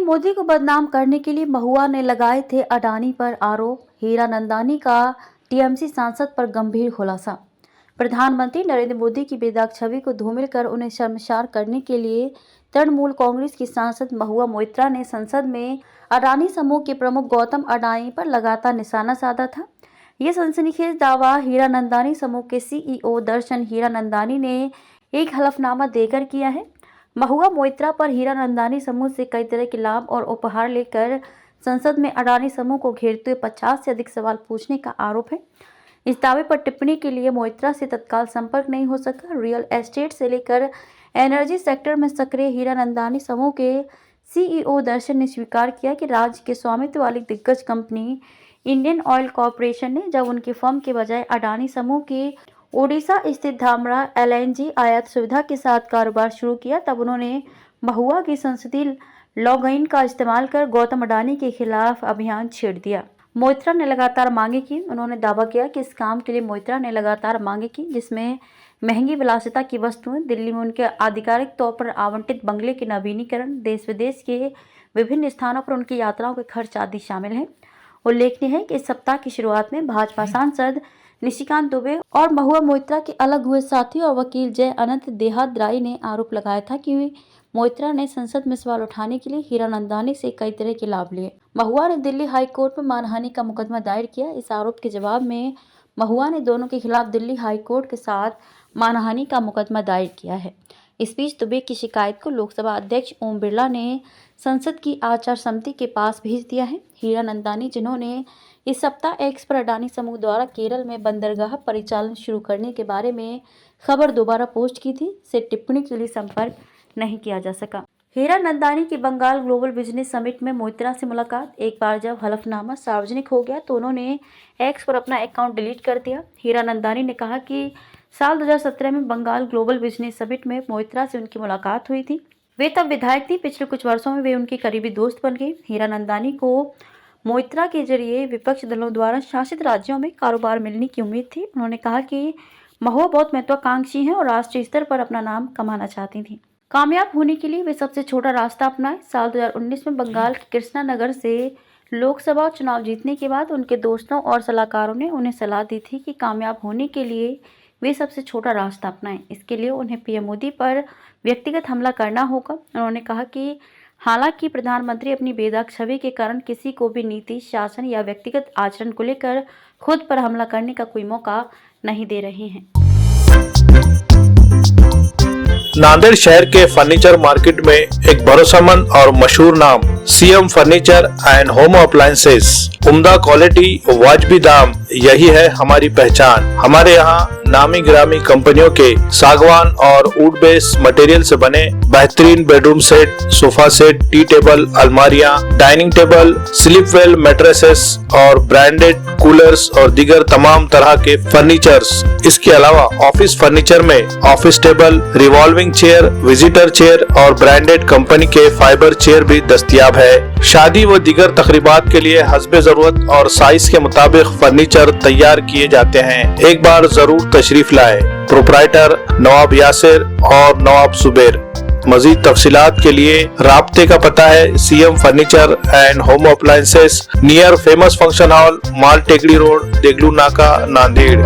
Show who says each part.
Speaker 1: PM Modi को बदनाम करने के लिए महुआ ने लगाए थे अडानी पर आरोप। हीरानंदानी का टीएमसी सांसद पर गंभीर खुलासा। प्रधानमंत्री नरेंद्र मोदी की बेदाग छवि को धूमिल कर उन्हें शर्मसार करने के लिए तृणमूल कांग्रेस की सांसद महुआ मोइत्रा ने संसद में अडानी समूह के प्रमुख गौतम अडानी पर लगातार निशाना साधा था। यह सनसनीखेज दावा हीरानंदानी समूह के सीईओ दर्शन हीरानंदानी ने एक हलफनामा देकर किया है। महुआ मोइत्रा पर हीरानंदानी समूह से कई तरह के लाभ और उपहार लेकर संसद में अडानी समूह को घेरते हुए 50 से अधिक सवाल पूछने का आरोप है। इस दावे पर टिप्पणी के लिए मोइत्रा से तत्काल संपर्क नहीं हो सका। रियल एस्टेट से लेकर एनर्जी सेक्टर में सक्रिय हीरानंदानी समूह के सीईओ दर्शन ने स्वीकार किया कि राज्य के स्वामित्व वाली दिग्गज कंपनी इंडियन ऑयल कॉरपोरेशन ने जब उनकी फर्म के बजाय अडानी समूह की ओडिशा स्थित धामरा एलएनजी आयात सुविधा के साथ कारोबार शुरू किया, तब उन्होंने महुआ की संसदीय लॉगिन का इस्तेमाल कर गौतम अडानी के खिलाफ अभियान छेड़ दिया। मोइत्रा ने लगातार मांगे की। उन्होंने दावा किया कि इस काम के लिए मोइत्रा ने लगातार मांगे की, जिसमें महंगी विलासिता की वस्तुएं, दिल्ली में उनके आधिकारिक तौर पर आवंटित बंगले के नवीनीकरण, देश विदेश के विभिन्न स्थानों पर उनकी यात्राओं के खर्च आदि शामिल हैं। उल्लेखनीय है कि इस सप्ताह की शुरुआत में भाजपा सांसद निशिकांत दुबे और महुआ मोइत्रा के अलग हुए साथी और वकील जय अनंत देहाद्राई ने आरोप लगाया था कि मोइत्रा ने संसद में सवाल उठाने के लिए हीरानंदानी से कई तरह के लाभ लिए। महुआ ने दिल्ली हाई कोर्ट में मानहानि का मुकदमा दायर किया। इस आरोप के जवाब में महुआ ने दोनों के खिलाफ दिल्ली हाई कोर्ट के साथ मानहानि का मुकदमा दायर किया है। इस बीच दुबे की शिकायत को लोकसभा अध्यक्ष ओम बिरला ने संसद की आचार समिति के पास भेज दिया है। हीरानंदानी, जिन्होंने इस सप्ताह एक्स पर अडानी समूह द्वारा केरल में बंदरगाह परिचालन शुरू करने के बारे में खबर दोबारा पोस्ट की थी, से टिप्पणी के लिए संपर्क नहीं किया जा सका। हीरानंदानी की बंगाल ग्लोबल बिजनेस समिट में मोइत्रा से मुलाकात। एक बार जब हलफनामा सार्वजनिक हो गया तो उन्होंने एक्स पर अपना अकाउंट डिलीट कर दिया। हीरानंदानी ने कहा कि साल 2017 में बंगाल ग्लोबल बिजनेस समिट में मोइत्रा से उनकी मुलाकात हुई थी। वे तब विधायक थी। पिछले कुछ वर्षों में वे उनकी करीबी दोस्त बन गई। हीरानंदानी को मोइत्रा के जरिए विपक्ष दलों द्वारा शासित राज्यों में कारोबार मिलने की उम्मीद थी। उन्होंने कहा कि महुआ बहुत महत्वाकांक्षी हैं और राष्ट्रीय स्तर पर अपना नाम कमाना चाहती थी। कामयाब होने के लिए वे सबसे छोटा रास्ता अपनाए। साल 2019 में बंगाल के कृष्णा नगर से लोकसभा चुनाव जीतने के बाद उनके दोस्तों और सलाहकारों ने उन्हें सलाह दी थी कि कामयाब होने के लिए वे सबसे छोटा रास्ता अपनाएं। इसके लिए उन्हें पीएम मोदी पर व्यक्तिगत हमला करना होगा। उन्होंने कहा कि हालांकि प्रधानमंत्री अपनी बेदाग छवि के कारण किसी को भी नीति, शासन या व्यक्तिगत आचरण को लेकर खुद पर हमला करने का कोई मौका नहीं दे रहे हैं।
Speaker 2: नांदेड़ शहर के फर्नीचर मार्केट में एक भरोसेमंद और मशहूर नाम CM furniture and home appliances. उम्दा क्वालिटी, वाजबी दाम, यही है हमारी पहचान। हमारे यहाँ नामी गिरामी कंपनियों के सागवान और वुड बेस मटेरियल से बने बेहतरीन bedroom set, sofa set, tea table, अलमारियाँ, dining table, sleep well mattresses और ब्रांडेड कूलर्स और दीगर तमाम तरह के फर्नीचर्स। इसके अलावा ऑफिस फर्नीचर में office table, revolving chair, visitor chair और ब्रांडेड कंपनी के फाइबर चेयर भी दस्तयाब है। शादी व दीगर तकरीबात के लिए हस्बे जरूरत और साइज के मुताबिक फर्नीचर तैयार किए जाते हैं। एक बार जरूर तशरीफ लाए। प्रोप्राइटर नवाब यासिर और नवाब सुबेर। मजीद तफसीलात के लिए राब्ते का पता है CM furniture and home appliances, near famous function hall, Mal Tekdi road, Deglur नाका, नांदेड़।